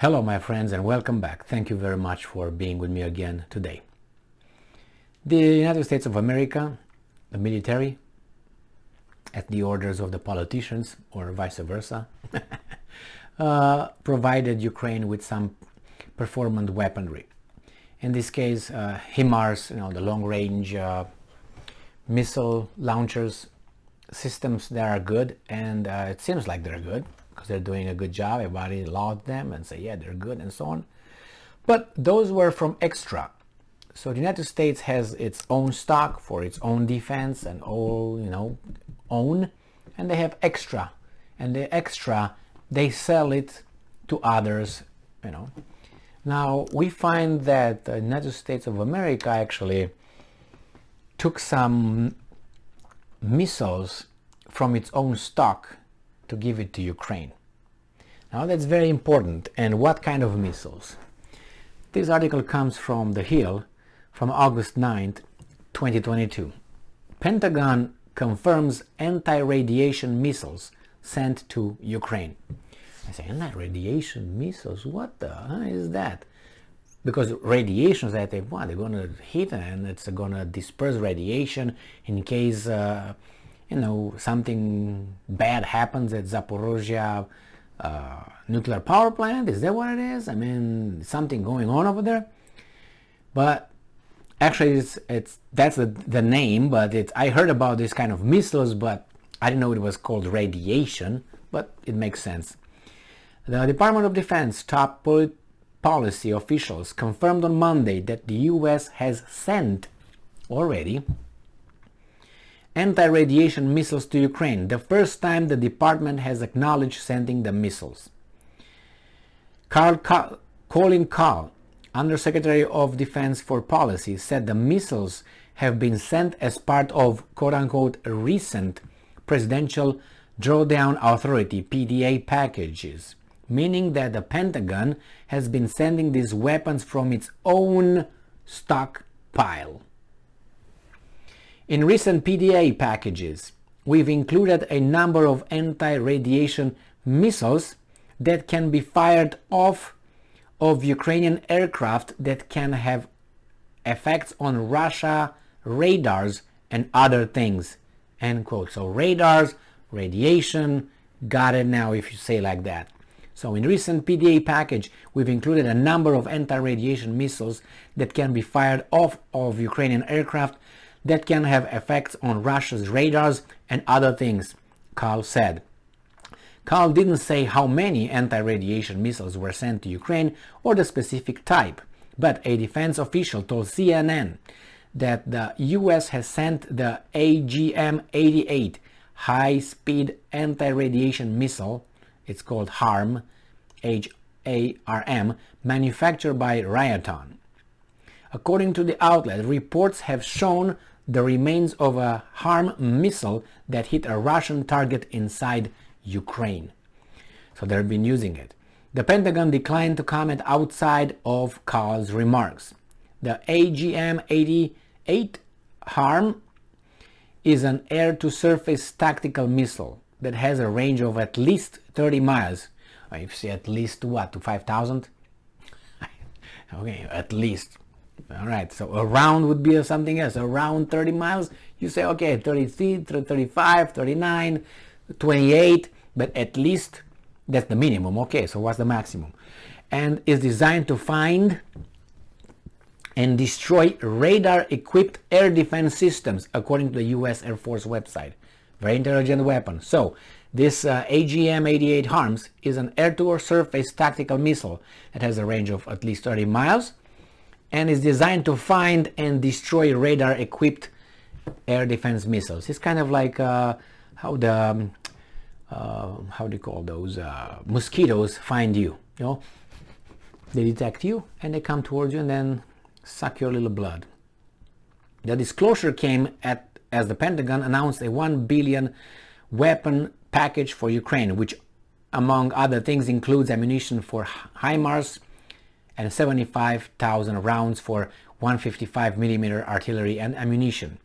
Hello my friends and welcome back. Thank you very much for being with me again today. The United States of America, the military, at the orders of the politicians or vice versa, provided Ukraine with some performant weaponry. In this case, HIMARS, the long-range missile launchers systems that are good, and it seems like they're good because they're doing a good job. Everybody lauds them and say, yeah, they're good and so on. But those were from extra. So the United States has its own stock for its own defense and all, own, and they have extra. And the extra, they sell it to others, Now, we find that the United States of America actually took some missiles from its own stock to give it to Ukraine. Now that's very important. And what kind of missiles? This article comes from The Hill from August 9th, 2022. Pentagon confirms anti-radiation missiles sent to Ukraine. I say, anti-radiation missiles? What the hell is that? Because radiation, they're going to hit and it's going to disperse radiation in case something bad happens at Zaporozhye nuclear power plant. Is that what it is? I mean, something going on over there. But actually, that's the name. But I heard about this kind of missiles, but I didn't know it was called radiation. But it makes sense. The Department of Defense top policy officials confirmed on Monday that the U.S. has sent already anti-radiation missiles to Ukraine, the first time the department has acknowledged sending the missiles. Colin Kahl, Undersecretary of Defense for Policy, said the missiles have been sent as part of quote-unquote recent Presidential Drawdown Authority PDA packages, meaning that the Pentagon has been sending these weapons from its own stockpile. In recent PDA packages, we've included a number of anti-radiation missiles that can be fired off of Ukrainian aircraft that can have effects on Russia radars and other things. End quote. So radars, radiation, got it now if you say like that. So in recent PDA package, we've included a number of anti-radiation missiles that can be fired off of Ukrainian aircraft that can have effects on Russia's radars and other things, Kahl said. Kahl didn't say how many anti-radiation missiles were sent to Ukraine or the specific type, but a defense official told CNN that the US has sent the AGM-88 high-speed anti-radiation missile, it's called HARM, H-A-R-M, manufactured by Raytheon. According to the outlet, reports have shown the remains of a HARM missile that hit a Russian target inside Ukraine. So they've been using it. The Pentagon declined to comment outside of Kahl's remarks. The AGM-88 HARM is an air-to-surface tactical missile that has a range of at least 30 miles. If you say at least what, to 5,000? Okay, at least. All right, so around would be something else. Around 30 miles, you say, okay, 33, 35, 39, 28, but at least that's the minimum. Okay, so what's the maximum? And is designed to find and destroy radar-equipped air defense systems, according to the U.S. Air Force website. Very intelligent weapon. So this AGM-88 HARMS is an air-to-surface tactical missile that has a range of at least 30 miles and is designed to find and destroy radar-equipped air defense missiles. It's kind of like how do you call those mosquitoes find you? They detect you and they come towards you and then suck your little blood. The disclosure came as the Pentagon announced a $1 billion weapon package for Ukraine, which among other things includes ammunition for HIMARS and 75,000 rounds for 155mm artillery and ammunition.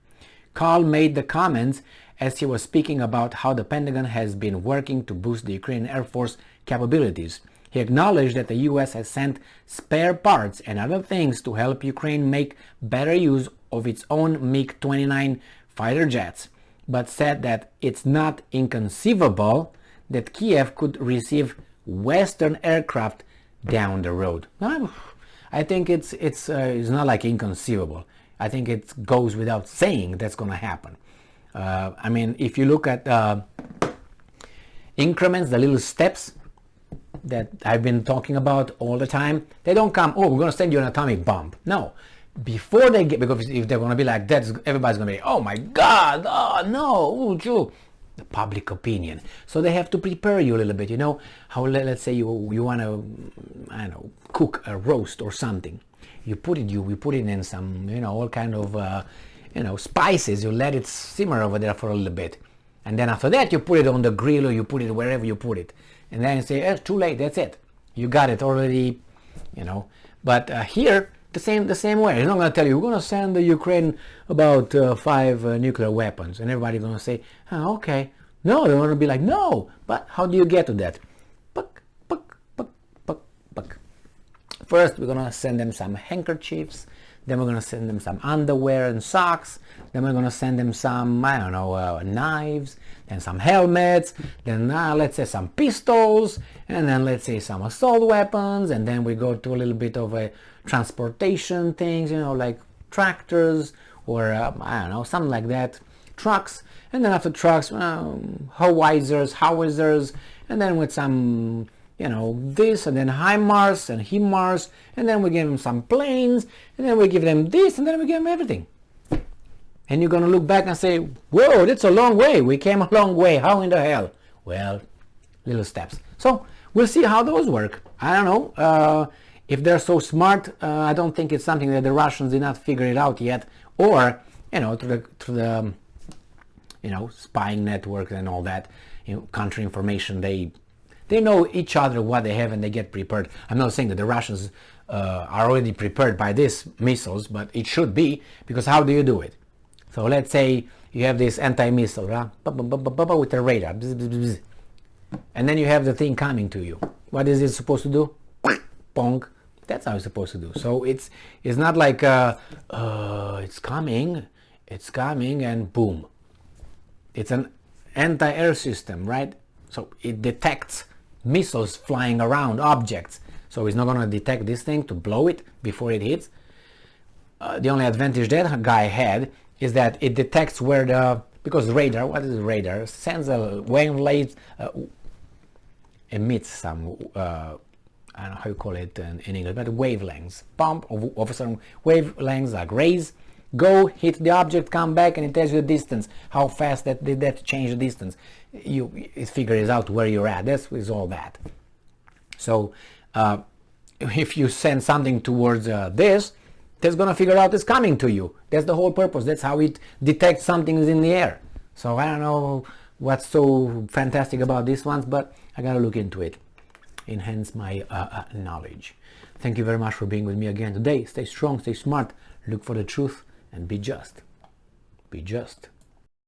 Kahl made the comments as he was speaking about how the Pentagon has been working to boost the Ukrainian Air Force capabilities, He acknowledged that the US has sent spare parts and other things to help Ukraine make better use of its own MiG-29 fighter jets, but said that it's not inconceivable that Kiev could receive Western aircraft down the road. Now, I think it's not like inconceivable. I think it goes without saying that's going to happen. I mean, if you look at increments, the little steps that I've been talking about all the time, they don't come, oh, we're going to send you an atomic bomb. No. Before they get, because if they're going to be like that, everybody's going to be, oh my God, oh no, ooh, the public opinion. So they have to prepare you a little bit, you know, how, let's say you want to, I don't know, cook a roast or something. We put it in some, you know, all kind of, you know, spices. You let it simmer over there for a little bit. And then after that, you put it on the grill or you put it wherever you put it. And then you say, it's too late, that's it. You got it already, you know. But here, the same way. He's not going to tell you, we're going to send the Ukraine about 5 nuclear weapons. And everybody's going to say, oh, okay. No, they're going to be like, no. But how do you get to that? Puck, puck, puck, puck, puck. First, we're going to send them some handkerchiefs. Then we're going to send them some underwear and socks. Then we're going to send them some, I don't know, knives. Then some helmets. Then let's say some pistols. And then let's say some assault weapons. And then we go to a little bit of a transportation things, you know, like tractors or, I don't know, something like that. Trucks. And then after trucks, howitzers. And then with some, you know, this, and then HIMARS and HIMARS, and then we give them some planes, and then we give them this, and then we give them everything. And you're going to look back and say, whoa, that's a long way. We came a long way. How in the hell? Well, little steps. So we'll see how those work. I don't know. If they're so smart, I don't think it's something that the Russians did not figure it out yet, or, you know, through the you know, spying networks and all that, you know, country information, they know each other, what they have, and they get prepared. I'm not saying that the Russians are already prepared by these missiles, but it should be, because how do you do it? So let's say you have this anti-missile, right? With a radar, and then you have the thing coming to you. What is it supposed to do? Pong. That's how it's supposed to do. So it's not like it's coming, and boom. It's an anti-air system, right? So it detects missiles flying around, objects. So it's not going to detect this thing to blow it before it hits. The only advantage that guy had is that it detects where because radar, what is radar? Sends a wavelength, emits some, I don't know how you call it in English, but wavelengths, pump of certain wavelengths like rays, go, hit the object, come back, and it tells you the distance, how fast that did that change the distance. It figures out where you're at. That's is all that. So if you send something towards this, that's going to figure out it's coming to you. That's the whole purpose. That's how it detects something is in the air. So I don't know what's so fantastic about these ones, but I got to look into it. Enhance my knowledge. Thank you very much for being with me again today. Stay strong, stay smart, look for the truth, and be just. Be just.